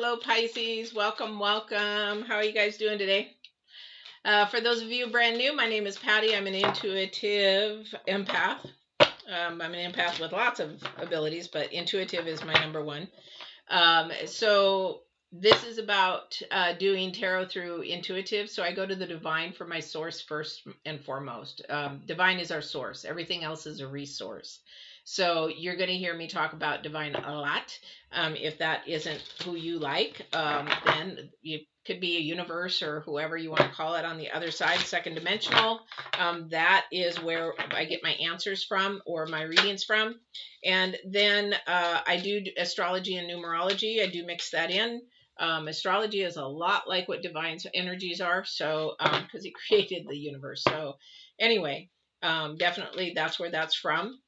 Hello, Pisces. Welcome, welcome. How are you guys doing today? For those of you brand new, my name is Patty. I'm an intuitive empath. I'm an empath with lots of abilities, but intuitive is my number one. So this is about doing tarot through intuitive. So I go to the divine for my source first and foremost. Divine is our source. Everything else is a resource. So you're going to hear me talk about divine a lot. If that isn't who you like, then you could be a universe or whoever you want to call it on the other side, second dimensional. That is where I get my answers from or my readings from. And then I do astrology and numerology. I do mix that in. Astrology is a lot like what divine energies are, so because it created the universe. So anyway, definitely that's where that's from.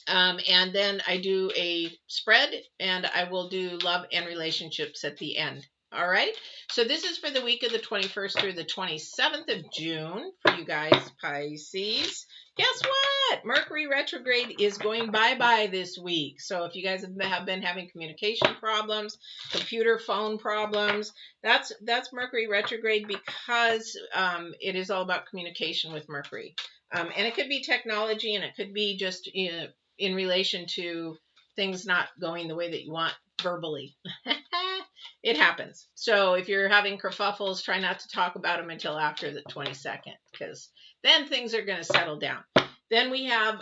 And then I do a spread, and I will do love and relationships at the end. All right. So this is for the week of the 21st through the 27th of June for you guys, Pisces. Guess what? Mercury retrograde is going bye-bye this week. So if you guys have been having communication problems, computer phone problems, that's Mercury retrograde, because it is all about communication with Mercury. And it could be technology, and it could be just in relation to things not going the way that you want verbally. It happens. So if you're having kerfuffles, try not to talk about them until after the 22nd, because then things are going to settle down. Then we have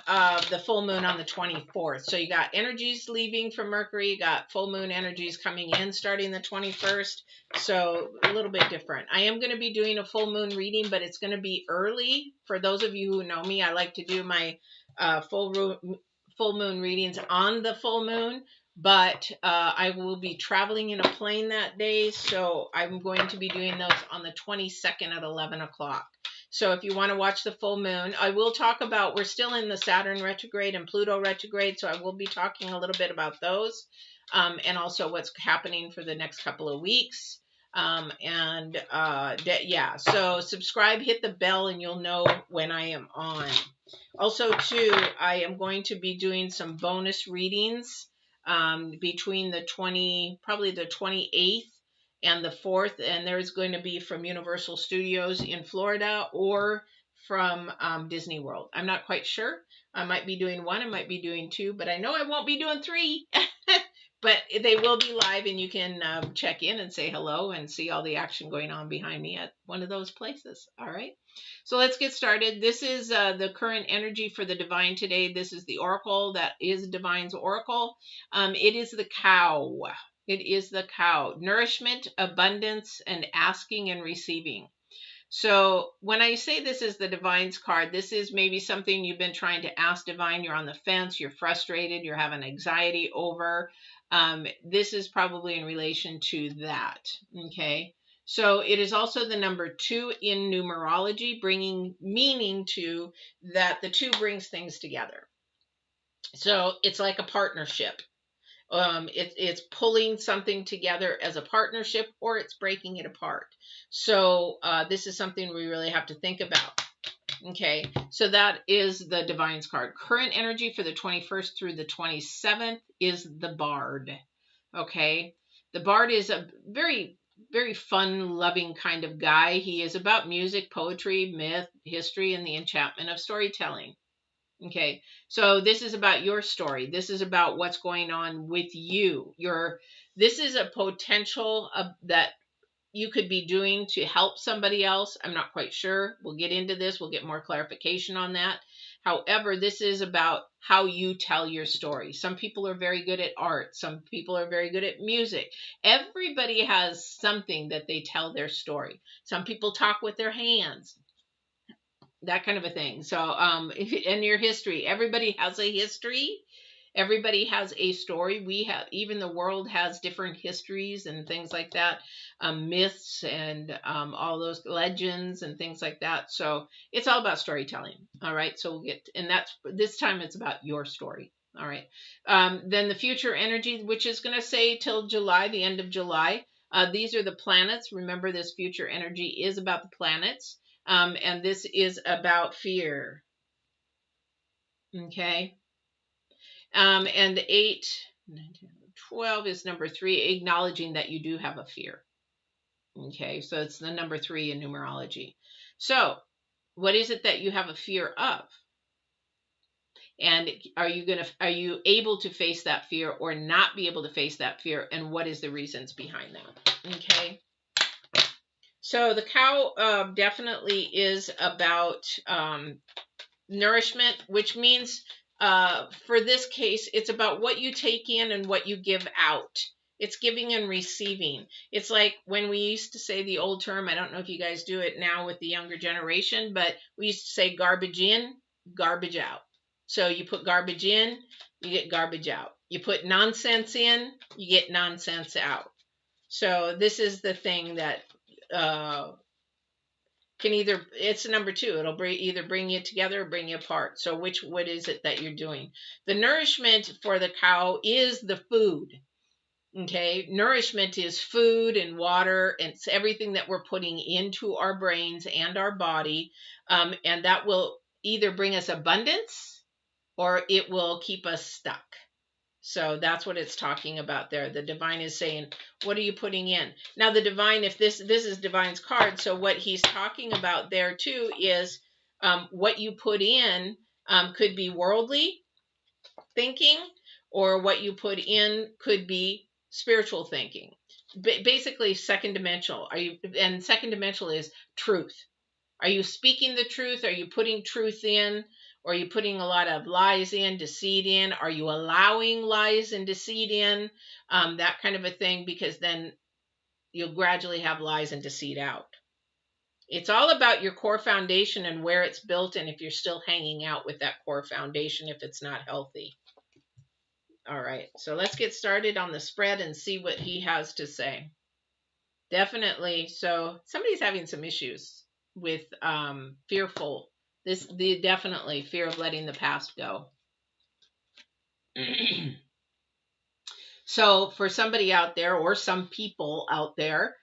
the full moon on the 24th. So you got energies leaving from Mercury. You got full moon energies coming in starting the 21st. So a little bit different. I am going to be doing a full moon reading, but it's going to be early. For those of you who know me, I like to do my full moon readings on the full moon. But I will be traveling in a plane that day, so I'm going to be doing those on the 22nd at 11 o'clock. So if you want to watch the full moon, I will talk about, we're still in the Saturn retrograde and Pluto retrograde, so I will be talking a little bit about those, and also what's happening for the next couple of weeks. Yeah, so subscribe, hit the bell, and you'll know when I am on. Also, too, I am going to be doing some bonus readings between probably the 28th and the 4th, and there's going to be from Universal Studios in Florida or from Disney World. I'm not quite sure. I might be doing one, I might be doing two, but I know I won't be doing three. But they will be live, and you can check in and say hello and see all the action going on behind me at one of those places. All right. So let's get started. This is the current energy for the divine today. This is the oracle that is divine's oracle. It is the cow. It is the cow. Nourishment, abundance, and asking and receiving. So when I say this is the divine's card, this is maybe something you've been trying to ask divine. You're on the fence. You're frustrated. You're having anxiety over. This is probably in relation to that. Okay. So it is also the number 2 in numerology, bringing meaning to that the 2 brings things together. So it's like a partnership. It's pulling something together as a partnership, or it's breaking it apart. So this is something we really have to think about. Okay, so that is the divine's card. Current energy for the 21st through the 27th is the bard. Okay, the bard is a very, very fun, loving kind of guy. He is about music, poetry, myth, history, and the enchantment of storytelling. Okay, so this is about your story. This is about what's going on with you. This is a potential that you could be doing to help somebody else. I'm not quite sure. We'll get into this. We'll get more clarification on that. However, this is about how you tell your story. Some people are very good at art. Some people are very good at music. Everybody has something that they tell their story. Some people talk with their hands. That kind of a thing. So, in your history, everybody has a history. Everybody has a story. Even the world has different histories and things like that, myths and all those legends and things like that. So it's all about storytelling. All right. So this time it's about your story. All right. Then the future energy, which is going to say till July, the end of July. These are the planets. Remember, this future energy is about the planets. And this is about fear. Okay. And 8, 9, 10, 12 is number 3, acknowledging that you do have a fear. Okay, so it's the number 3 in numerology. So what is it that you have a fear of? And are you able to face that fear or not be able to face that fear? And what is the reasons behind that? Okay. So the cow definitely is about nourishment, which means for this case, it's about what you take in and what you give out. It's giving and receiving. It's like when we used to say the old term, I don't know if you guys do it now with the younger generation, but we used to say garbage in, garbage out. So you put garbage in, you get garbage out. You put nonsense in, you get nonsense out. So this is the thing that can either, it's number 2. It'll either bring you together or bring you apart. So what is it that you're doing? The nourishment for the cow is the food. Okay, nourishment is food and water, and it's everything that we're putting into our brains and our body, and that will either bring us abundance or it will keep us stuck. So that's what it's talking about there. The divine is saying, what are you putting in? Now the divine, if this is divine's card, so what he's talking about there too is what you put in could be worldly thinking, or what you put in could be spiritual thinking. Basically second dimensional. And second dimensional is truth. Are you speaking the truth? Are you putting truth in? Or are you putting a lot of lies in, deceit in? Are you allowing lies and deceit in? That kind of a thing, because then you'll gradually have lies and deceit out. It's all about your core foundation and where it's built, and if you're still hanging out with that core foundation, if it's not healthy. All right, so let's get started on the spread and see what he has to say. Definitely, so somebody's having some issues with fearful. Definitely fear of letting the past go. So for somebody out there, or some people out there,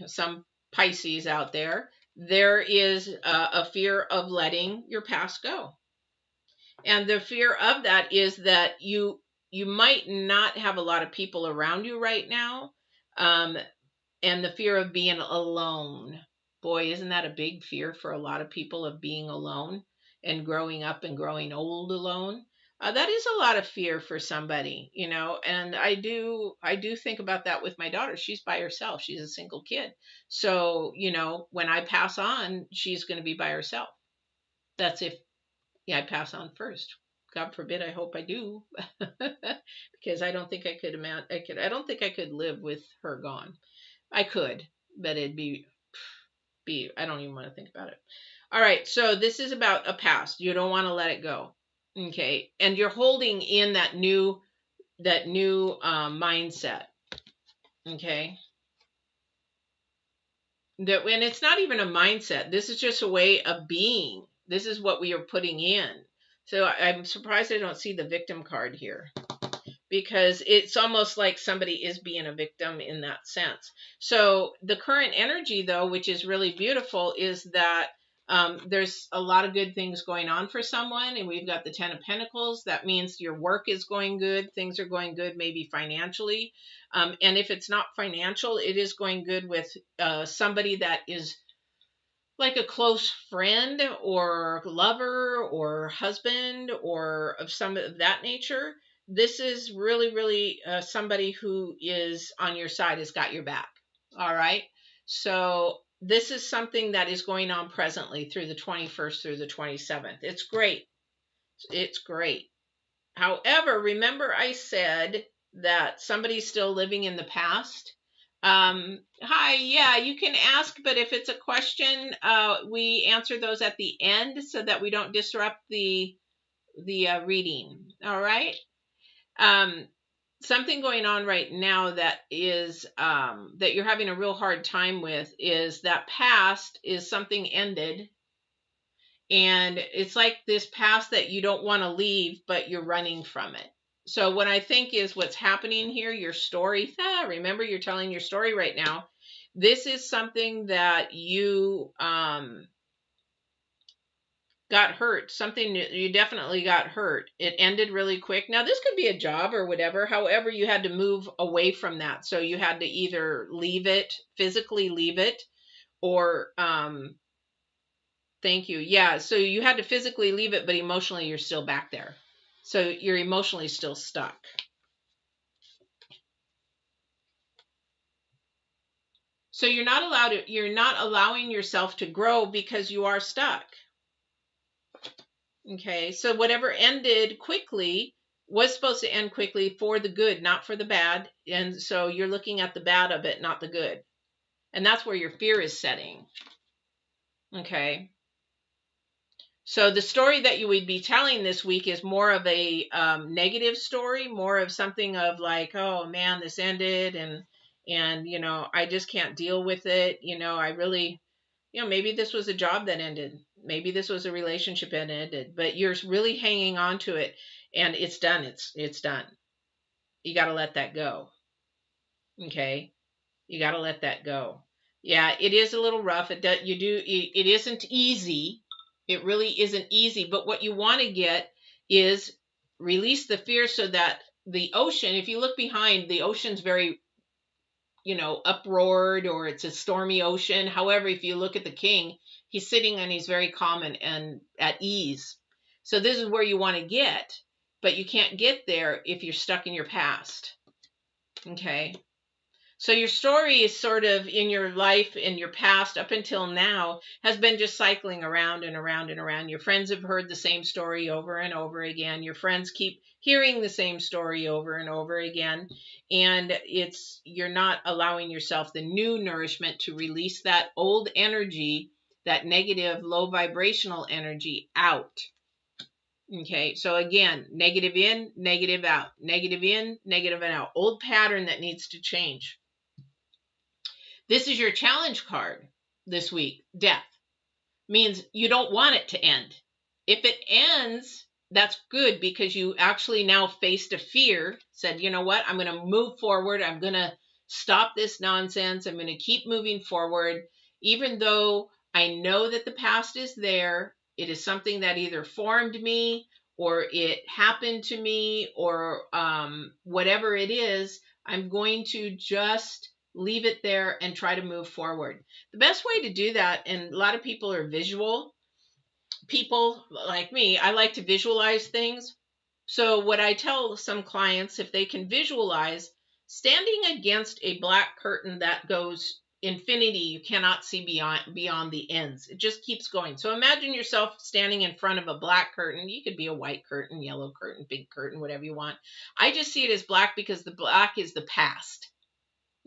some Pisces out there, there is a fear of letting your past go. And the fear of that is that you might not have a lot of people around you right now. And the fear of being alone. Boy, isn't that a big fear for a lot of people, of being alone and growing up and growing old alone? That is a lot of fear for somebody, you know, and I do think about that with my daughter. She's by herself. She's a single kid. So, you know, when I pass on, she's going to be by herself. That's if I pass on first. God forbid, I hope I do. Because I don't think I could I don't think I could live with her gone. I could, but it'd be, I don't even want to think about it. All right, so this is about a past. You don't want to let it go. Okay, and you're holding in that new mindset. Okay, that when it's not even a mindset, this is just a way of being. This is what we are putting in. So I'm surprised I don't see the victim card here, because it's almost like somebody is being a victim in that sense. So the current energy, though, which is really beautiful, is that there's a lot of good things going on for someone. And we've got the 10 of Pentacles. That means your work is going good. Things are going good, maybe financially. And if it's not financial, it is going good with somebody that is like a close friend or lover or husband or of some of that nature. This is really, really somebody who is on your side, has got your back. All right. So this is something that is going on presently through the 21st through the 27th. It's great. It's great. However, remember I said that somebody's still living in the past. Hi, yeah, you can ask, but if it's a question, we answer those at the end so that we don't disrupt the reading. All right. Something going on right now that is that you're having a real hard time with is that past is something ended, and it's like this past that you don't want to leave, but you're running from it. So what I think is what's happening here, your story, remember you're telling your story right now. This is something that you got hurt. Something, you definitely got hurt. It ended really quick. Now, this could be a job or whatever. However, you had to move away from that. So you had to either leave it, physically leave it, or, thank you. Yeah. So you had to physically leave it, but emotionally you're still back there. So you're emotionally still stuck. So you're not allowing yourself to grow because you are stuck. Okay, so whatever ended quickly was supposed to end quickly for the good, not for the bad. And so you're looking at the bad of it, not the good. And that's where your fear is setting. Okay. So the story that you would be telling this week is more of a negative story, more of something of like, oh man, this ended, and you know, I just can't deal with it. You know, I really, you know, maybe this was a job that ended. Maybe this was a relationship that ended, but you're really hanging on to it, and it's done. It's done. You got to let that go. Okay, you got to let that go. Yeah, it is a little rough. It isn't easy. It really isn't easy. But what you want to get is release the fear so that the ocean. If you look behind, the ocean's very, you know, uproared, or it's a stormy ocean. However, if you look at the king, he's sitting and he's very calm and at ease. So this is where you want to get, but you can't get there if you're stuck in your past. Okay. So your story is sort of in your life, in your past up until now, has been just cycling around and around and around. Your friends have heard the same story over and over again. Your friends keep hearing the same story over and over again. And you're not allowing yourself the new nourishment to release that old energy, that negative, low vibrational energy out. Okay, so again, negative in, negative out, negative in, negative out. Old pattern that needs to change. This is your challenge card this week. Death means you don't want it to end. If it ends, that's good, because you actually now faced a fear, said, you know what, I'm going to move forward. I'm going to stop this nonsense. I'm going to keep moving forward. Even though I know that the past is there, it is something that either formed me or it happened to me or whatever it is, I'm going to just leave it there and try to move forward. The best way to do that, and a lot of people are visual people like me, I like to visualize things. So what I tell some clients, if they can visualize standing against a black curtain that goes infinity, you cannot see beyond the ends. It just keeps going. So imagine yourself standing in front of a black curtain. You could be a white curtain, yellow curtain, big curtain, whatever you want. I just see it as black because the black is the past.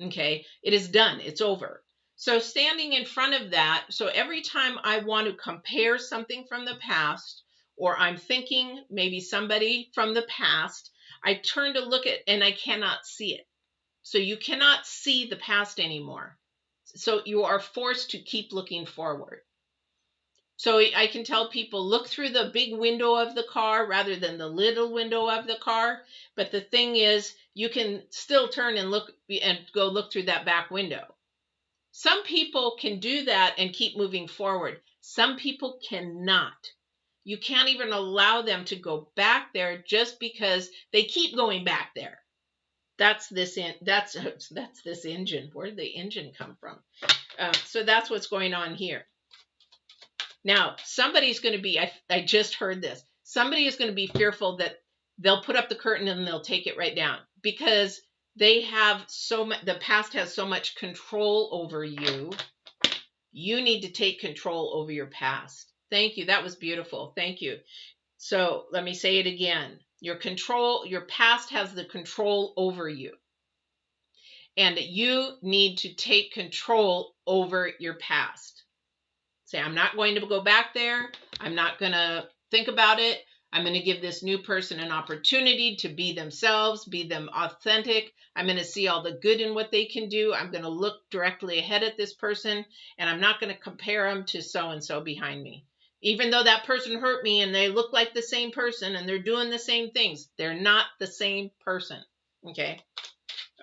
Okay, it is done. It's over. So standing in front of that, so every time I want to compare something from the past, or I'm thinking maybe somebody from the past, I turn to look at and I cannot see it. So you cannot see the past anymore. So you are forced to keep looking forward. So I can tell people, look through the big window of the car rather than the little window of the car. But the thing is, you can still turn and look and go look through that back window. Some people can do that and keep moving forward. Some people cannot. You can't even allow them to go back there just because they keep going back there. That's this engine. Where did the engine come from? So that's what's going on here. Now, somebody's going to be, I just heard this, somebody is going to be fearful that they'll put up the curtain and they'll take it right down because they have the past has so much control over you. You need to take control over your past. Thank you. That was beautiful. Thank you. So let me say it again. Your past has the control over you. And you need to take control over your past. Say, I'm not going to go back there. I'm not going to think about it. I'm going to give this new person an opportunity to be themselves, be them authentic. I'm going to see all the good in what they can do. I'm going to look directly ahead at this person, and I'm not going to compare them to so-and-so behind me. Even though that person hurt me and they look like the same person and they're doing the same things, they're not the same person. Okay?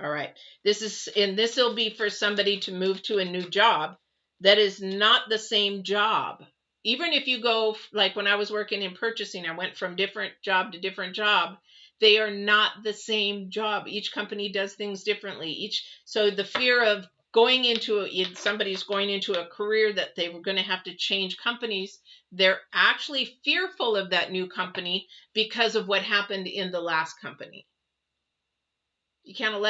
All right. This will be for somebody to move to a new job that is not the same job. even if you go, like when I was working in purchasing, I went from different job to different job. They are not the same job. Each company does things differently. So the fear of going into somebody's going into a career that they were going to have to change companies, they're actually fearful of that new company because of what happened in the last company. You can't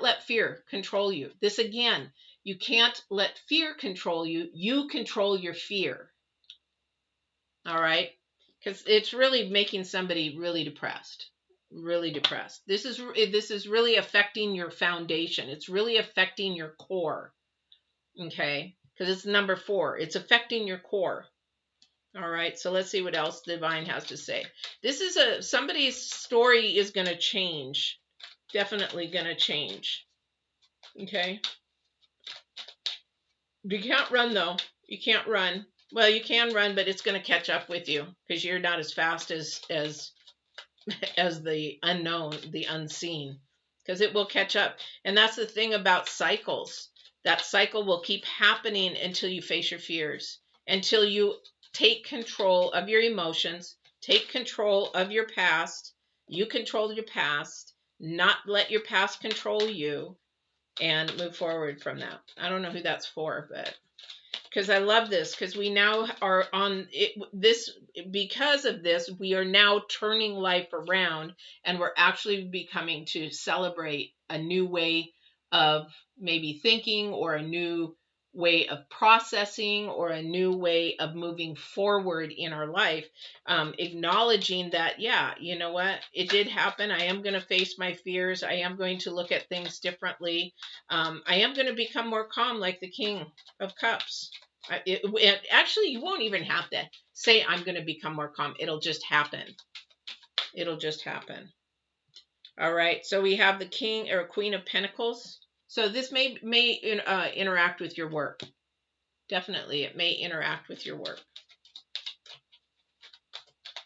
let fear control you. This again, you can't let fear control you. You control your fear. All right? Because it's really making somebody really depressed. Really depressed. This is really affecting your foundation. It's really affecting your core. Okay? Because it's number 4. It's affecting your core. All right, so let's see what else Divine has to say. This is somebody's story is going to change. Definitely going to change. Okay? You can't run, though. You can't run. Well, you can run, but it's going to catch up with you because you're not as fast as the unknown, the unseen, because it will catch up. And that's the thing about cycles. That cycle will keep happening until you face your fears, until you take control of your emotions, take control of your past. You control your past, not let your past control you, and move forward from that. I don't know who that's for, but because I love this, because we now are on it, this, because of this, we are now turning life around, and we're actually becoming to celebrate a new way of maybe thinking, or a new way of processing, or a new way of moving forward in our life, acknowledging that, yeah, you know what, it did happen. I am going to face my fears. I am going to look at things differently. I am going to become more calm, like the King of Cups. Actually, you won't even have to say, I'm going to become more calm. It'll just happen. It'll just happen. All right. So we have the King or Queen of Pentacles. So this may interact with your work. Definitely, it may interact with your work.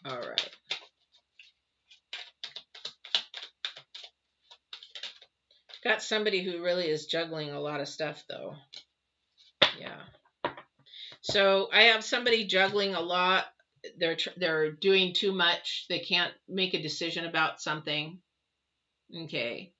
All right. Got somebody who really is juggling a lot of stuff, though. Yeah. So I have somebody juggling a lot. They're doing too much. They can't make a decision about something. Okay.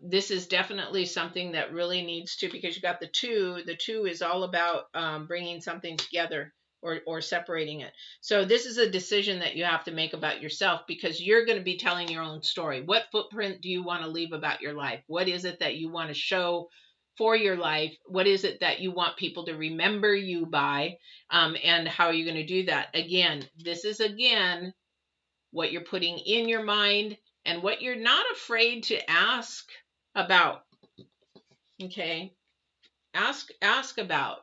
This is definitely something that really needs to, because you got the 2. The 2 is all about bringing something together, or separating it. So this is a decision that you have to make about yourself, because you're going to be telling your own story. What footprint do you want to leave about your life? What is it that you want to show for your life? What is it that you want people to remember you by? And how are you going to do that? Again, this is what you're putting in your mind, and what you're not afraid to ask about. Okay? Ask about.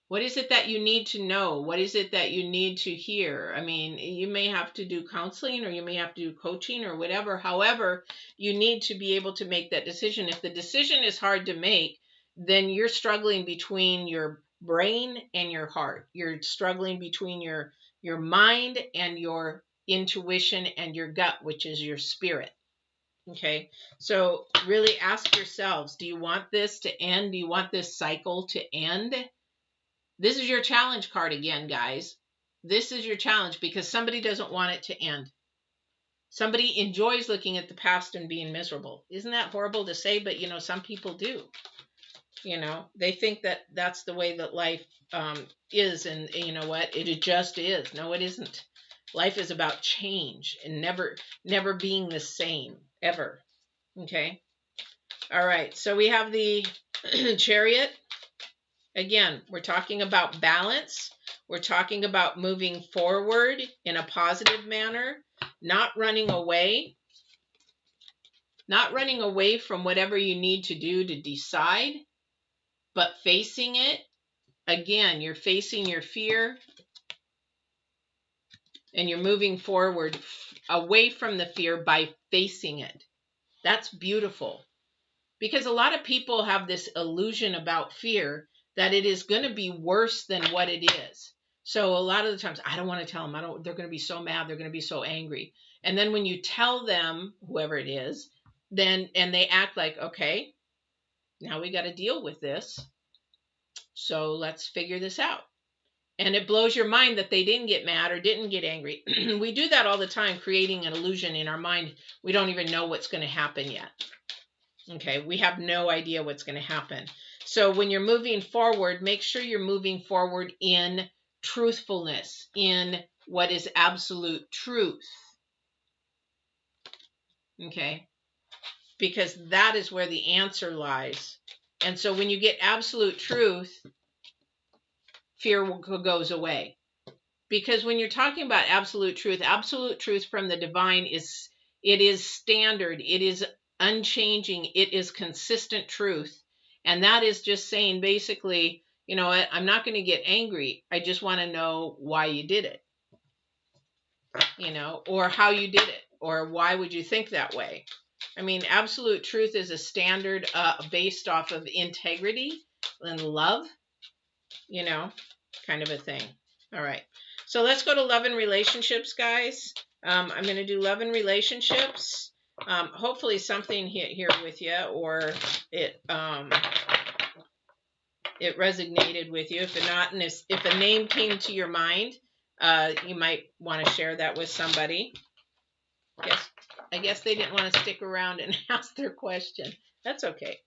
What is it that you need to know? What is it that you need to hear? I mean, you may have to do counseling, or you may have to do coaching, or whatever. However, you need to be able to make that decision. If the decision is hard to make, then you're struggling between your brain and your heart. You're struggling between your mind and your intuition and your gut, which is your spirit. Okay, so really ask yourselves, do you want this to end? Do you want this cycle to end? This is your challenge card again, guys. This is your challenge, because somebody doesn't want it to end. Somebody enjoys looking at the past and being miserable. Isn't that horrible to say? But, some people do. They think that that's the way that life is. And you know what? It just is. No, it isn't. Life is about change and never being the same, ever. Okay? All right. So we have the Chariot. Again, we're talking about balance. We're talking about moving forward in a positive manner, not running away. Not running away from whatever you need to do to decide, but facing it. Again, you're facing your fear, and you're moving forward away from the fear by facing it. That's beautiful, because a lot of people have this illusion about fear that it is going to be worse than what it is. So a lot of the times, I don't want to tell them. They're going to be so mad. They're going to be so angry. And then when you tell them, whoever it is, and they act like, okay, now we got to deal with this. So let's figure this out. And it blows your mind that they didn't get mad or didn't get angry. We do that all the time, creating an illusion in our mind. We don't even know what's going to happen yet. Okay, we have no idea what's going to happen. So when you're moving forward, make sure you're moving forward in truthfulness, in what is absolute truth. Okay, because that is where the answer lies. And so when you get absolute truth, fear goes away. Because when you're talking about absolute truth from the divine is, it is standard, it is unchanging, it is consistent truth. And that is just saying basically, you know what, I'm not going to get angry. I just want to know why you did it, you know, or how you did it, or why would you think that way? I mean, absolute truth is a standard based off of integrity and love, you know, kind of a thing. All right. So let's go to love and relationships, guys. I'm going to do love and relationships. Hopefully something hit here with you, or it resonated with you. If not, and if a name came to your mind, you might want to share that with somebody. I guess they didn't want to stick around and ask their question. That's okay.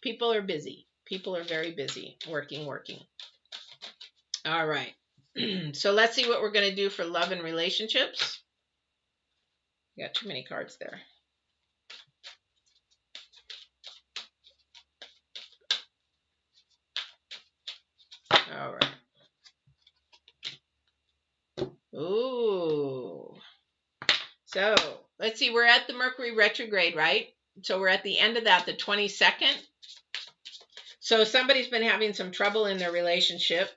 People are busy. People are very busy working. All right. So let's see what we're going to do for love and relationships. Got too many cards there. All right. Ooh. So let's see. We're at the Mercury retrograde, right? So we're at the end of that, the 22nd. So somebody's been having some trouble in their relationship.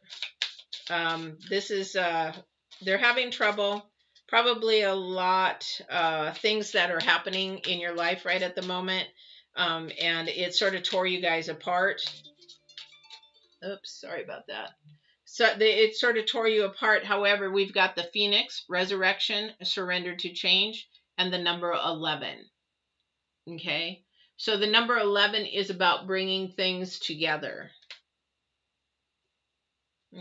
This is, they're having trouble. Probably a lot things that are happening in your life right at the moment. And it sort of tore you guys apart. Oops, sorry about that. So it sort of tore you apart. However, we've got the Phoenix, resurrection, surrender to change, and the number 11. Okay. So the number 11 is about bringing things together.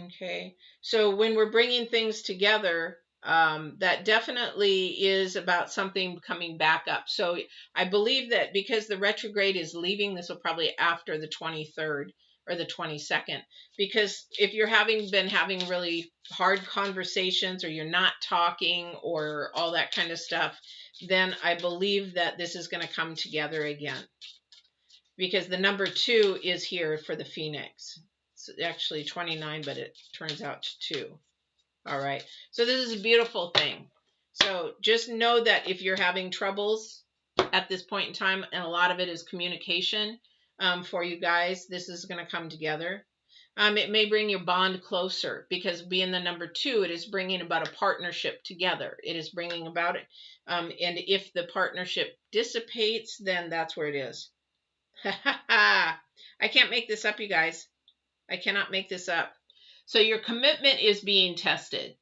Okay. So when we're bringing things together, that definitely is about something coming back up. So I believe that because the retrograde is leaving, this will probably after the 23rd or the 22nd, because if you're been having really hard conversations, or you're not talking, or all that kind of stuff, then I believe that this is going to come together again, because the number 2 is here for the Phoenix. It's actually 29, but it turns out to 2. All right. So this is a beautiful thing. So just know that if you're having troubles at this point in time, and a lot of it is communication for you guys, this is going to come together. It may bring your bond closer, because being the number 2, it is bringing about a partnership together. It is bringing about it. And if the partnership dissipates, then that's where it is. I can't make this up, you guys. I cannot make this up. So your commitment is being tested.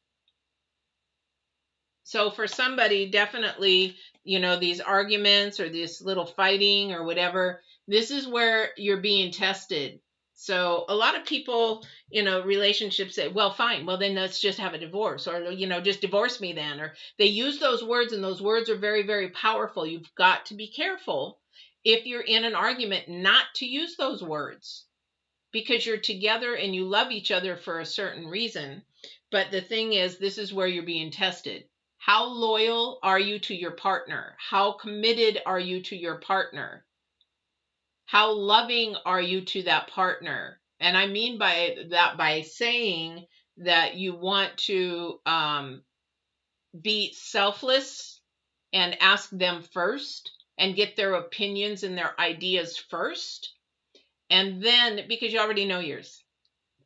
So for somebody, definitely, you know, these arguments or this little fighting or whatever, this is where you're being tested. So a lot of people, you know, relationships say, well, fine, well, then let's just have a divorce, or, you know, just divorce me then. Or they use those words, and those words are very, very powerful. You've got to be careful if you're in an argument not to use those words, because you're together and you love each other for a certain reason. But the thing is, this is where you're being tested. How loyal are you to your partner? How committed are you to your partner? How loving are you to that partner? And I mean by that, by saying that you want to be selfless and ask them first and get their opinions and their ideas first. And then, because you already know yours.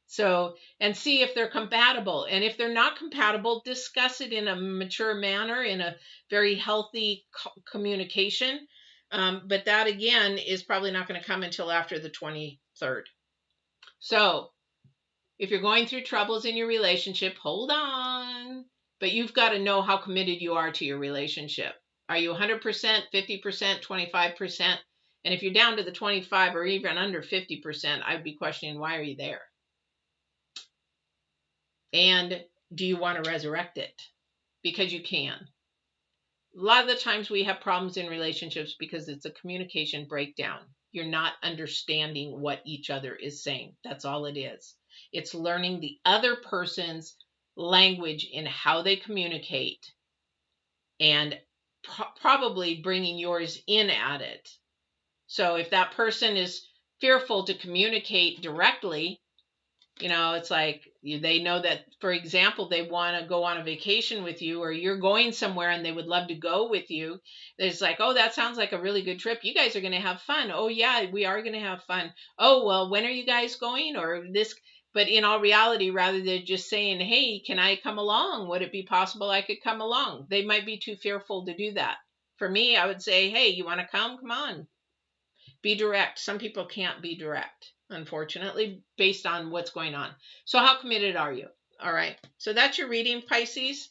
So, and see if they're compatible. And if they're not compatible, discuss it in a mature manner, in a very healthy communication. But that, again, is probably not going to come until after the 23rd. So, if you're going through troubles in your relationship, hold on. But you've got to know how committed you are to your relationship. Are you 100%, 50%, 25%? And if you're down to the 25 or even under 50%, I'd be questioning, why are you there? And do you want to resurrect it? Because you can. A lot of the times we have problems in relationships because it's a communication breakdown. You're not understanding what each other is saying. That's all it is. It's learning the other person's language in how they communicate, and probably bringing yours in at it. So if that person is fearful to communicate directly, it's like they know that, for example, they want to go on a vacation with you, or you're going somewhere and they would love to go with you. It's like, oh, that sounds like a really good trip. You guys are going to have fun. Oh, yeah, we are going to have fun. Oh, well, when are you guys going? Or this. But in all reality, rather than just saying, hey, can I come along? Would it be possible I could come along? They might be too fearful to do that. For me, I would say, hey, you want to come? Come on. Be direct. Some people can't be direct, unfortunately, based on what's going on. So how committed are you? All right. So that's your reading, Pisces.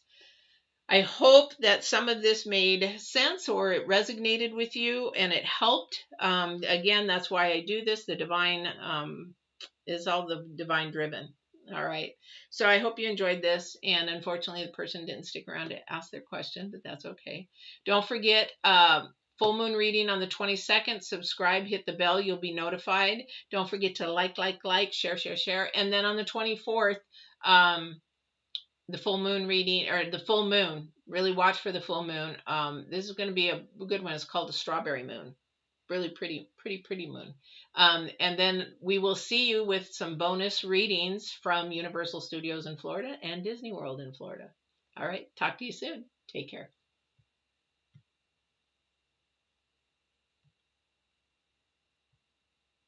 I hope that some of this made sense, or it resonated with you and it helped. Again, that's why I do this. The divine is all the divine driven. All right. So I hope you enjoyed this. And unfortunately, the person didn't stick around to ask their question, but that's okay. Don't forget, full moon reading on the 22nd. Subscribe, hit the bell. You'll be notified. Don't forget to like, share. And then on the 24th, the full moon reading, or the full moon. Really watch for the full moon. This is going to be a good one. It's called the strawberry moon. Really pretty moon. And then we will see you with some bonus readings from Universal Studios in Florida and Disney World in Florida. All right. Talk to you soon. Take care.